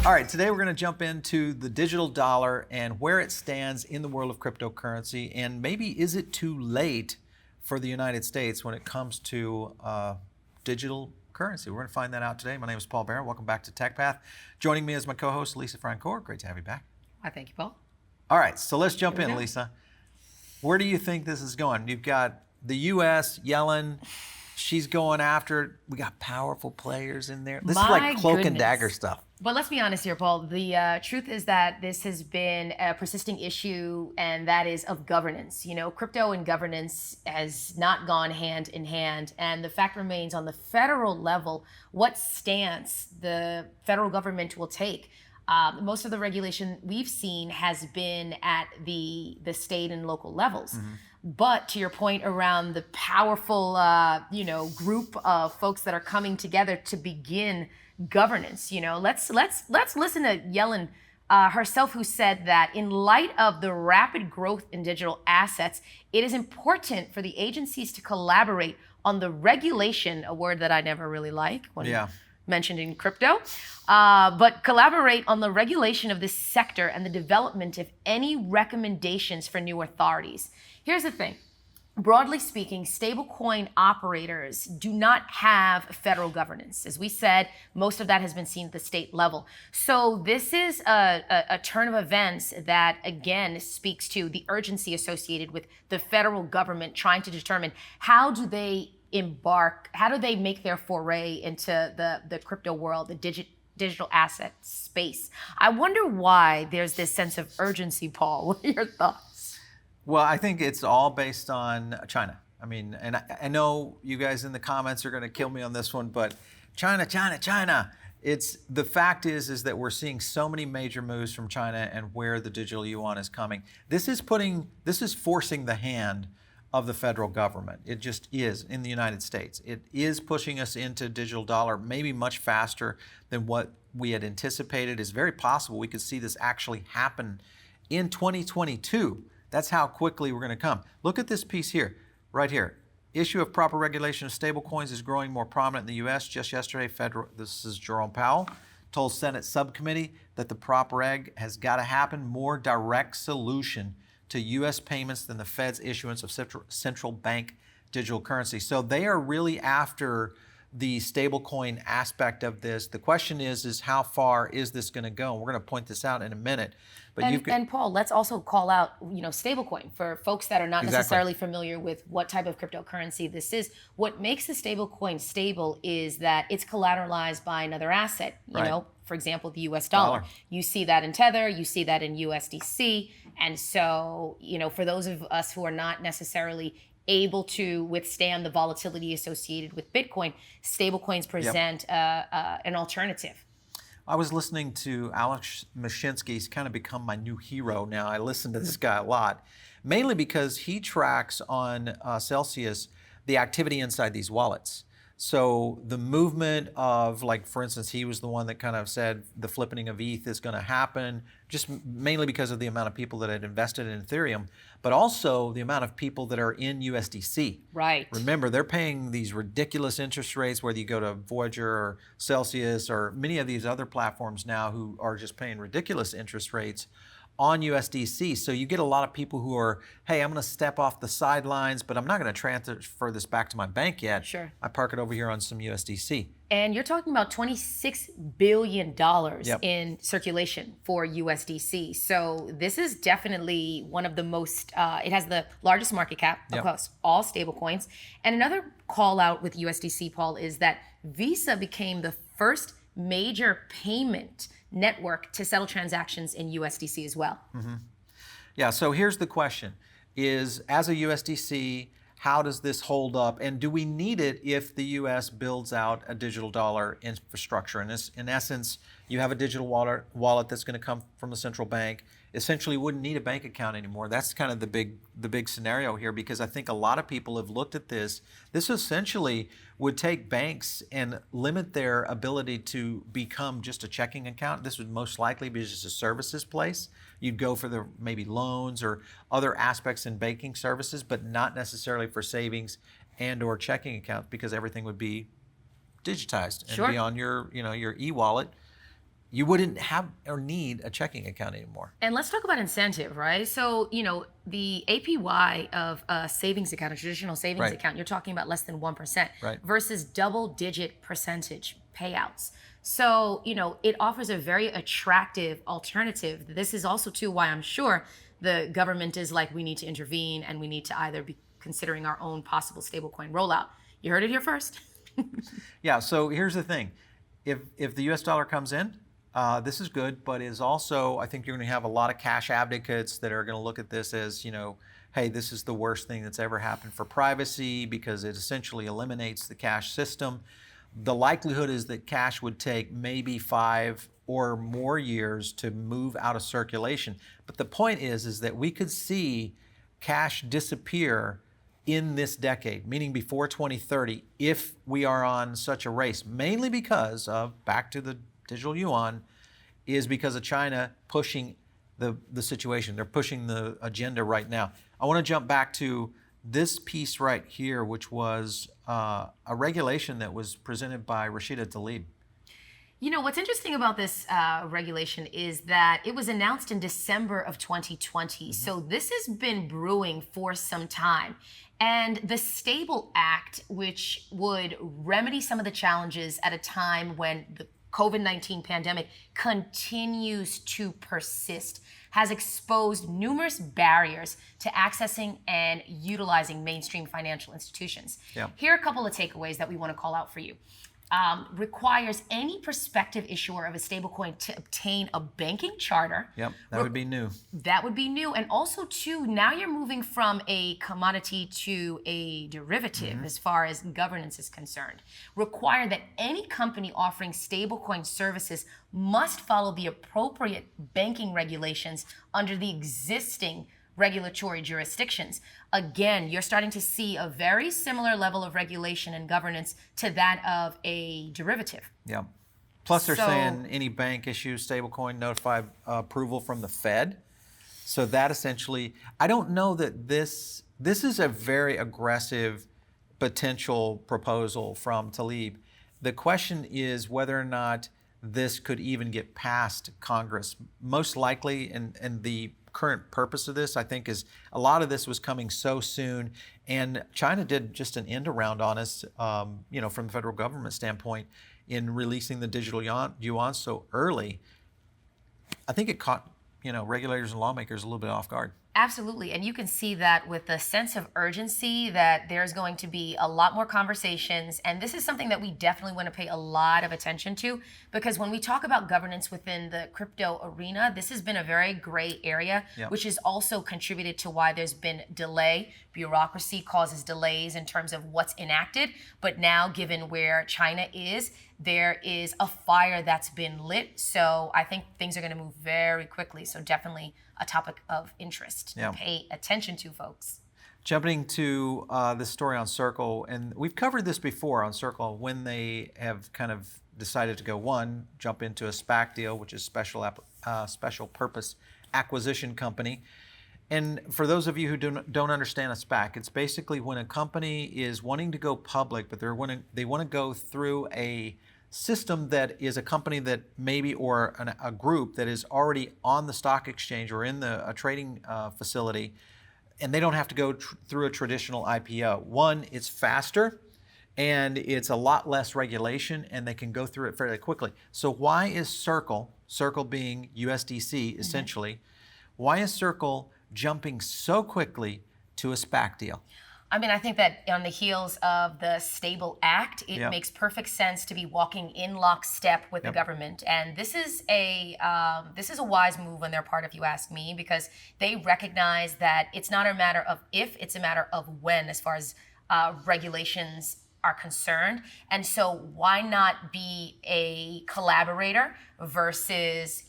All right, today we're going to jump into the digital dollar and where it stands in the world of cryptocurrency, and maybe is it too late for the United States when it comes to digital currency? We're going to find that out today. My name is Paul Barron. Welcome back to TechPath. Joining me is my co-host, Lisa Francoeur. Great to have you back. Why, thank you, Paul. All right, so let's jump in, Lisa. Where do you think this is going? You've got the U.S. yelling. She's going after it. We got powerful players in there. This is like cloak and dagger stuff. But let's be honest here, Paul. The truth is that this has been a persisting issue, and that is of governance. You know, crypto and governance has not gone hand in hand. And the fact remains, on the federal level, what stance the federal government will take. Most of the regulation we've seen has been at the state and local levels. Mm-hmm. But to your point around the powerful, group of folks that are coming together to begin governance, let's listen to Yellen herself, who said that in light of the rapid growth in digital assets, it is important for the agencies to collaborate on the regulation, a word that I never really like when mentioned in crypto, but collaborate on the regulation of this sector and the development of any recommendations for new authorities. Here's the thing. Broadly speaking, stablecoin operators do not have federal governance. As we said, most of that has been seen at the state level. So this is a turn of events that, again, speaks to the urgency associated with the federal government trying to determine how do they make their foray into the crypto world, the digital asset space. I wonder why there's this sense of urgency, Paul. What are your thoughts? Well, I think it's all based on China. I mean, and I know you guys in the comments are going to kill me on this one, but China. It's the fact is that we're seeing so many major moves from China and where the digital yuan is coming. This is forcing the hand of the federal government. It just is in the United States. It is pushing us into digital dollar, maybe much faster than what we had anticipated. It's very possible we could see this actually happen in 2022. That's how quickly we're going to come. Look at this piece here, right here. Issue of proper regulation of stablecoins is growing more prominent in the U.S. Just yesterday, this is Jerome Powell, told Senate subcommittee that the prop reg has got to happen, more direct solution to U.S. payments than the Fed's issuance of central bank digital currency. So they are really after the stablecoin aspect of this. The question is how far is this going to go? And we're going to point this out in a minute. But and Paul, let's also call out, stablecoin for folks that are not necessarily familiar with what type of cryptocurrency this is. What makes the stablecoin stable is that it's collateralized by another asset. You know, for example, the U.S. dollar. You see that in Tether, you see that in USDC, and so for those of us who are not necessarily able to withstand the volatility associated with Bitcoin, stablecoins present an alternative. I was listening to Alex Mashinsky. He's kind of become my new hero now. I listen to this guy a lot, mainly because he tracks on Celsius the activity inside these wallets. So the movement of, like, for instance, he was the one that kind of said the flipping of ETH is going to happen, just mainly because of the amount of people that had invested in Ethereum, but also the amount of people that are in USDC. Right. Remember, they're paying these ridiculous interest rates, whether you go to Voyager or Celsius or many of these other platforms now who are just paying ridiculous interest rates on USDC. So you get a lot of people who are, hey, I'm going to step off the sidelines, but I'm not going to transfer this back to my bank yet. Sure. I park it over here on some USDC. And you're talking about $26 billion in circulation for USDC. So this is definitely one of the most, it has the largest market cap across all stablecoins. And another call out with USDC, Paul, is that Visa became the first major payment network to settle transactions in USDC as well. Mm-hmm. Yeah, so here's the question, is as a USDC, how does this hold up? And do we need it if the US builds out a digital dollar infrastructure? And in essence, you have a digital wallet that's going to come from the central bank. Essentially wouldn't need a bank account anymore. That's kind of the big scenario here, because I think a lot of people have looked at this. This essentially would take banks and limit their ability to become just a checking account. This would most likely be just a services place. You'd go for the maybe loans or other aspects in banking services, but not necessarily for savings and or checking accounts, because everything would be digitized and be on your, your e-wallet. you wouldn't have or need a checking account anymore. And let's talk about incentive, right? So, the APY of a savings account, a traditional savings Right. account, you're talking about less than 1% Right. versus double-digit percentage payouts. So, it offers a very attractive alternative. This is also, too, why I'm sure the government is like, we need to intervene and we need to either be considering our own possible stablecoin rollout. You heard it here first. Yeah, so here's the thing. If the US dollar comes in, this is good, but is also, I think you're going to have a lot of cash advocates that are going to look at this as, hey, this is the worst thing that's ever happened for privacy because it essentially eliminates the cash system. The likelihood is that cash would take maybe 5 or more years to move out of circulation. But the point is that we could see cash disappear in this decade, meaning before 2030, if we are on such a race, mainly because of, back to the digital yuan, is because of China pushing the situation. They're pushing the agenda right now. I want to jump back to this piece right here, which was a regulation that was presented by Rashida Tlaib. What's interesting about this regulation is that it was announced in December of 2020. So this has been brewing for some time. And the Stable Act, which would remedy some of the challenges at a time when the COVID-19 pandemic continues to persist, has exposed numerous barriers to accessing and utilizing mainstream financial institutions. Yeah. Here are a couple of takeaways that we want to call out for you. Requires any prospective issuer of a stablecoin to obtain a banking charter. Yep, that would be new. That would be new. And also, too, now you're moving from a commodity to a derivative as far as governance is concerned. Require that any company offering stablecoin services must follow the appropriate banking regulations under the existing regulatory jurisdictions. Again, you're starting to see a very similar level of regulation and governance to that of a derivative. Yeah. Plus, they're saying any bank issues stablecoin notify approval from the Fed. So that essentially, I don't know that this is a very aggressive potential proposal from Tlaib. The question is whether or not this could even get past Congress. Most likely, and the current purpose of this, I think, is a lot of this was coming so soon, and China did just an end around on us, from the federal government standpoint, in releasing the digital yuan so early. I think it caught, regulators and lawmakers a little bit off guard. Absolutely. And you can see that with the sense of urgency that there's going to be a lot more conversations. And this is something that we definitely want to pay a lot of attention to, because when we talk about governance within the crypto arena, this has been a very gray area, which has also contributed to why there's been delay. Bureaucracy causes delays in terms of what's enacted. But now, given where China is, there is a fire that's been lit. So I think things are going to move very quickly. So definitely a topic of interest to pay attention to, folks. Jumping to this story on Circle, and we've covered this before on Circle when they have kind of decided to jump into a SPAC deal, which is special purpose acquisition company. And for those of you who don't understand a SPAC, it's basically when a company is wanting to go public, but they want to go through a system that is a company that maybe, or a group that is already on the stock exchange or in a trading facility, and they don't have to go through a traditional IPO. One, it's faster, and it's a lot less regulation, and they can go through it fairly quickly. So why is Circle being USDC essentially, why is Circle jumping so quickly to a SPAC deal? I mean, I think that on the heels of the Stable Act, it makes perfect sense to be walking in lockstep with the government. And this is a wise move on their part, if you ask me, because they recognize that it's not a matter of if, it's a matter of when, as far as regulations are concerned. And so why not be a collaborator versus,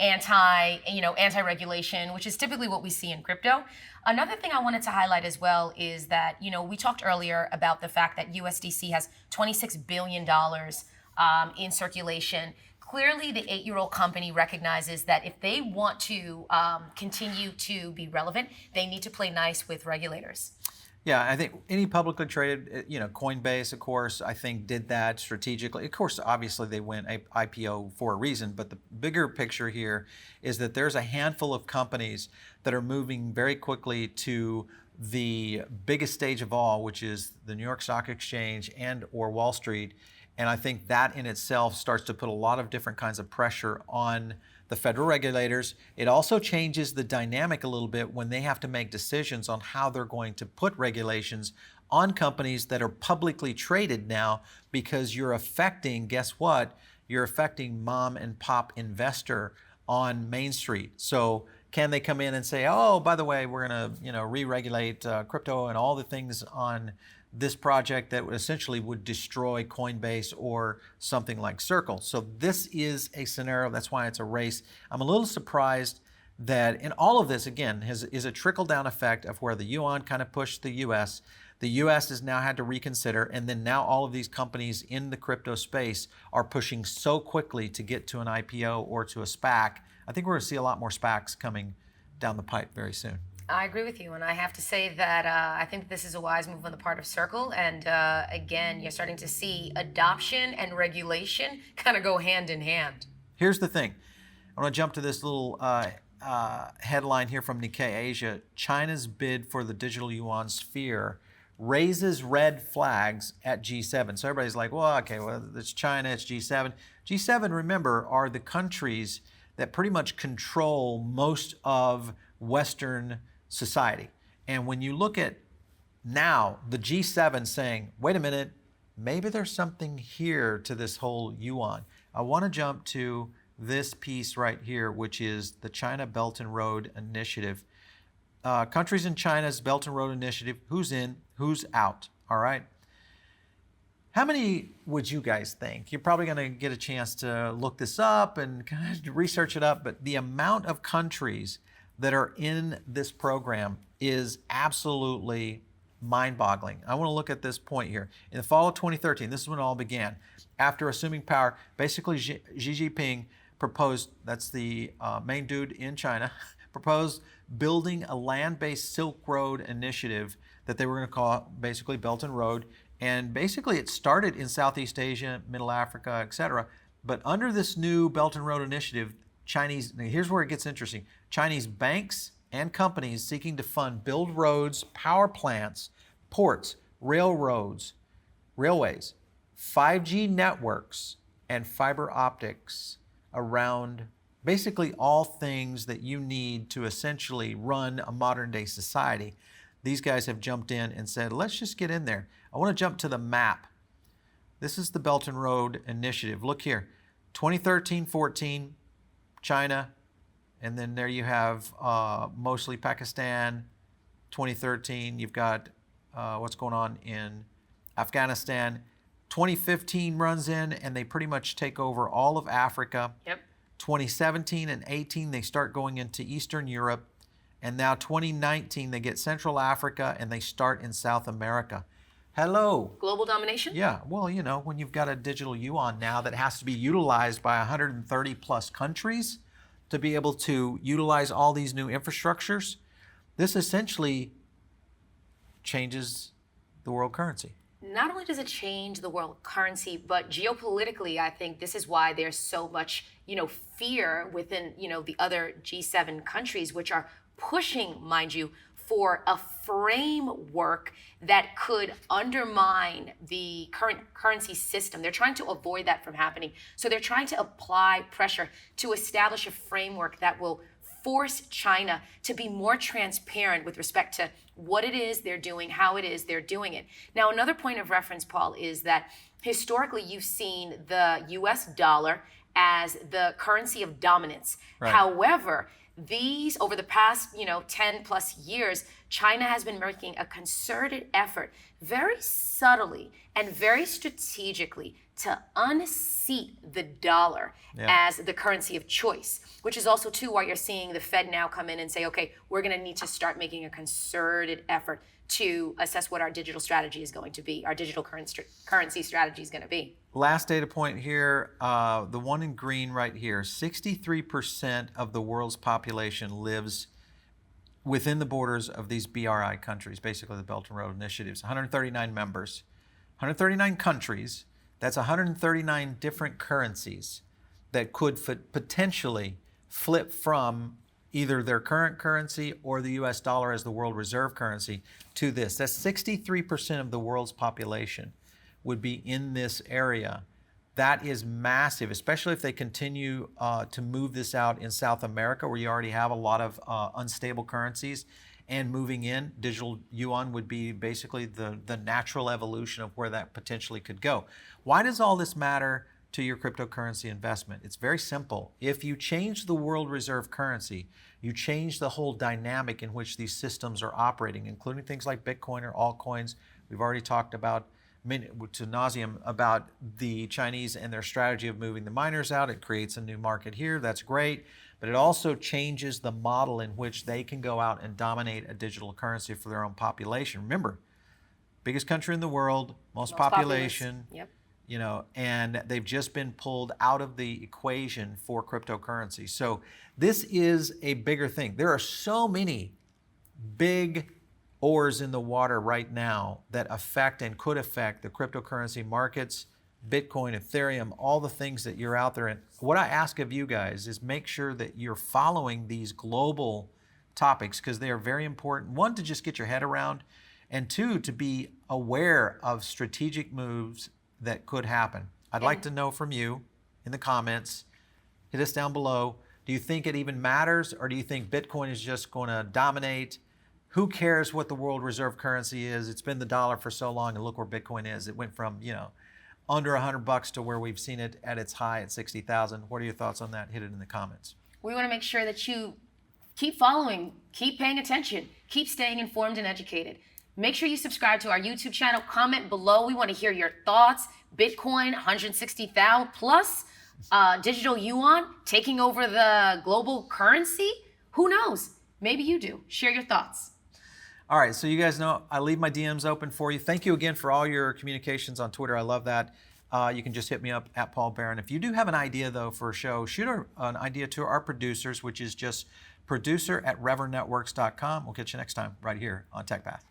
anti-regulation, which is typically what we see in crypto. Another thing I wanted to highlight as well is that, we talked earlier about the fact that USDC has $26 billion in circulation. Clearly, the 8-year-old company recognizes that if they want to continue to be relevant, they need to play nice with regulators. Yeah, I think any publicly traded, Coinbase, of course, I think did that strategically. Of course, obviously they went IPO for a reason, but the bigger picture here is that there's a handful of companies that are moving very quickly to the biggest stage of all, which is the New York Stock Exchange and or Wall Street. And I think that in itself starts to put a lot of different kinds of pressure on the federal regulators. It also changes the dynamic a little bit when they have to make decisions on how they're going to put regulations on companies that are publicly traded now, because you're affecting, guess what? You're affecting mom and pop investor on Main Street. So can they come in and say, oh, by the way, we're going to re-regulate crypto and all the things on this project that essentially would destroy Coinbase or something like Circle. So this is a scenario. That's why it's a race. I'm a little surprised that in all of this, again, is a trickle-down effect of where the yuan kind of pushed the U.S. The U.S. has now had to reconsider, and then now all of these companies in the crypto space are pushing so quickly to get to an IPO or to a SPAC. I think we're going to see a lot more SPACs coming down the pipe very soon. I agree with you, and I have to say that I think this is a wise move on the part of Circle. And again, you're starting to see adoption and regulation kind of go hand in hand. Here's the thing. I want to jump to this little headline here from Nikkei Asia. China's bid for the digital yuan sphere raises red flags at G7. So everybody's like, well, okay, well, it's China, it's G7. G7, remember, are the countries that pretty much control most of Western society. And when you look at now the G7 saying, wait a minute, maybe there's something here to this whole yuan. I want to jump to this piece right here, which is the China Belt and Road Initiative. Countries in China's Belt and Road Initiative, who's in, who's out, all right? How many would you guys think? You're probably going to get a chance to look this up and kind of research it up, but the amount of countries that are in this program is absolutely mind-boggling. I want to look at this point here. In the fall of 2013, this is when it all began. After assuming power, basically Xi Jinping proposed, that's the main dude in China, proposed building a land-based Silk Road initiative that they were going to call basically Belt and Road. And basically it started in Southeast Asia, Middle Africa, etc. But under this new Belt and Road initiative, here's where it gets interesting. Chinese banks and companies seeking to build roads, power plants, ports, railroads, railways, 5G networks, and fiber optics around basically all things that you need to essentially run a modern day society. These guys have jumped in and said, let's just get in there. I want to jump to the map. This is the Belt and Road Initiative. Look here, 2013-14, China, and then there you have mostly Pakistan. 2013, you've got what's going on in Afghanistan. 2015 runs in and they pretty much take over all of Africa. Yep. 2017 and 18, they start going into Eastern Europe. And now 2019, they get Central Africa and they start in South America. Hello. Global domination? Yeah, well, when you've got a digital yuan now that has to be utilized by 130 plus countries to be able to utilize all these new infrastructures, this essentially changes the world currency. Not only does it change the world currency, but geopolitically, I think this is why there's so much, fear within, the other G7 countries, which are pushing, mind you, for a framework that could undermine the current currency system. They're trying to avoid that from happening. So they're trying to apply pressure to establish a framework that will force China to be more transparent with respect to what it is they're doing, how it is they're doing it. Now, another point of reference, Paul, is that historically you've seen the US dollar as the currency of dominance. Right. However, over the past, 10 plus years, China has been making a concerted effort, very subtly and very strategically, to unseat the dollar as the currency of choice, which is also too why you're seeing the Fed now come in and say, okay, we're going to need to start making a concerted effort to assess what our digital strategy is going to be, our digital currency strategy is going to be. Last data point here, the one in green right here, 63% of the world's population lives within the borders of these BRI countries, basically the Belt and Road Initiatives. 139 members, 139 countries. That's 139 different currencies that could potentially flip from either their current currency or the US dollar as the world reserve currency to this. That's 63% of the world's population would be in this area. That is massive, especially if they continue to move this out in South America, where you already have a lot of unstable currencies. And moving in, digital yuan would be basically the natural evolution of where that potentially could go. Why does all this matter to your cryptocurrency investment? It's very simple. If you change the world reserve currency, you change the whole dynamic in which these systems are operating, including things like Bitcoin or altcoins. We've already talked about to nauseam about the Chinese and their strategy of moving the miners out. It creates a new market here. That's great. But it also changes the model in which they can go out and dominate a digital currency for their own population. Remember, biggest country in the world, most population. Yep. You know, and they've just been pulled out of the equation for cryptocurrency. So this is a bigger thing. There are so many big oars in the water right now that affect and could affect the cryptocurrency markets, Bitcoin, Ethereum, all the things that you're out there. And what I ask of you guys is make sure that you're following these global topics, because they are very important. One, to just get your head around, and two, to be aware of strategic moves that could happen. I'd like to know from you in the comments. Hit us down below. Do you think it even matters, or do you think Bitcoin is just going to dominate? Who cares what the world reserve currency is? It's been the dollar for so long, and look where Bitcoin is. It went from, you know, under $100 to where we've seen it at its high at 60,000. What are your thoughts on that? Hit it in the comments. We want to make sure that you keep following, keep paying attention, keep staying informed and educated. Make sure you subscribe to our YouTube channel. Comment below. We want to hear your thoughts. Bitcoin, 160,000 plus. Digital yuan taking over the global currency. Who knows? Maybe you do. Share your thoughts. All right, so you guys know I leave my DMs open for you. Thank you again for all your communications on Twitter. I love that. You can just hit me up at Paul Barron. If you do have an idea, though, for a show, shoot an idea to our producers, which is just producer@revernetworks.com. We'll catch you next time right here on TechPath.